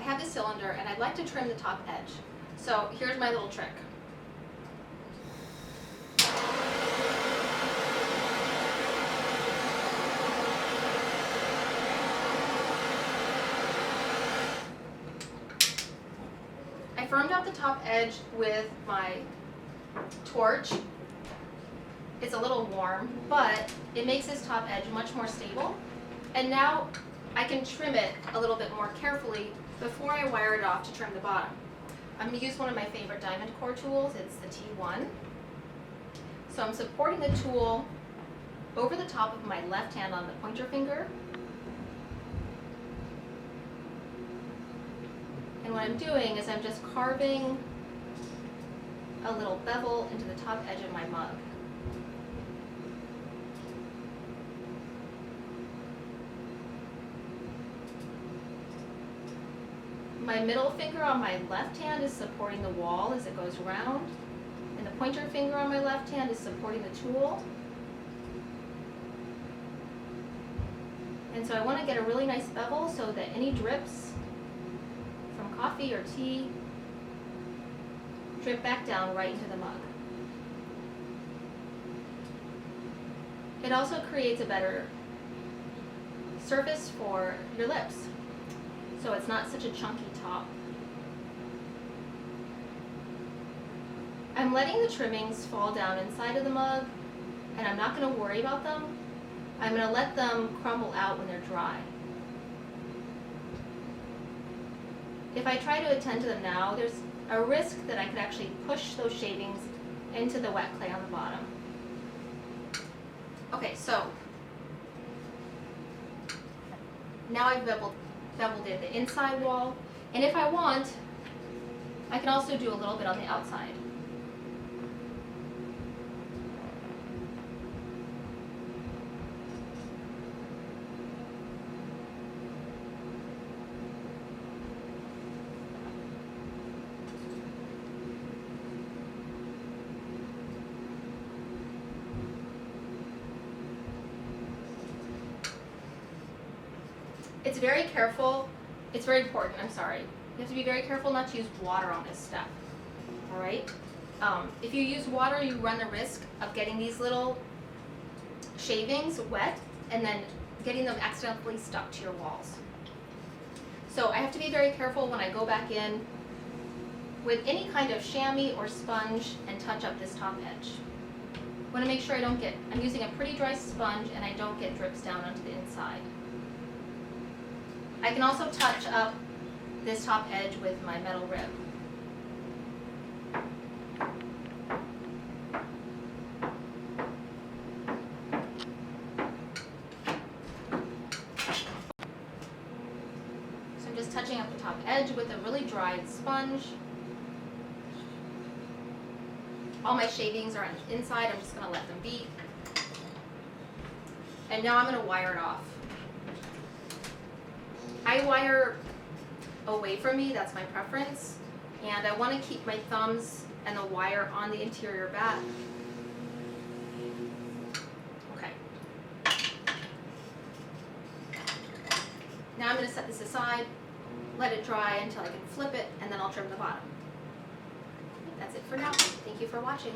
I have this cylinder and I'd like to trim the top edge. So here's my little trick. I firmed out the top edge with my torch. It's a little warm, but it makes this top edge much more stable. And now I can trim it a little bit more carefully before I wire it off to trim the bottom. I'm going to use one of my favorite diamond core tools. It's the T1. So I'm supporting the tool over the top of my left hand on the pointer finger. And what I'm doing is I'm just carving a little bevel into the top edge of my mug. My middle finger on my left hand is supporting the wall as it goes around, and the pointer finger on my left hand is supporting the tool. And so I want to get a really nice bevel so that any drips from coffee or tea drip back down right into the mug. It also creates a better surface for your lips, so it's not such a chunky top. I'm letting the trimmings fall down inside of the mug, and I'm not going to worry about them. I'm going to let them crumble out when they're dry. If I try to attend to them now, there's a risk that I could actually push those shavings into the wet clay on the bottom. Okay, so now I've beveled in the inside wall, and if I want, I can also do a little bit on the outside. It's very important, I'm sorry. You have to be very careful not to use water on this step, all right? If you use water, you run the risk of getting these little shavings wet and then getting them accidentally stuck to your walls. So I have to be very careful when I go back in with any kind of chamois or sponge and touch up this top edge. I want to make sure I'm using a pretty dry sponge and I don't get drips down onto the inside. I can also touch up this top edge with my metal rib. So I'm just touching up the top edge with a really dry sponge. All my shavings are on the inside. I'm just going to let them be. And now I'm going to wire it off. I wire away from me, that's my preference, and I want to keep my thumbs and the wire on the interior back. Okay. Now I'm going to set this aside, let it dry until I can flip it, and then I'll trim the bottom. That's it for now. Thank you for watching.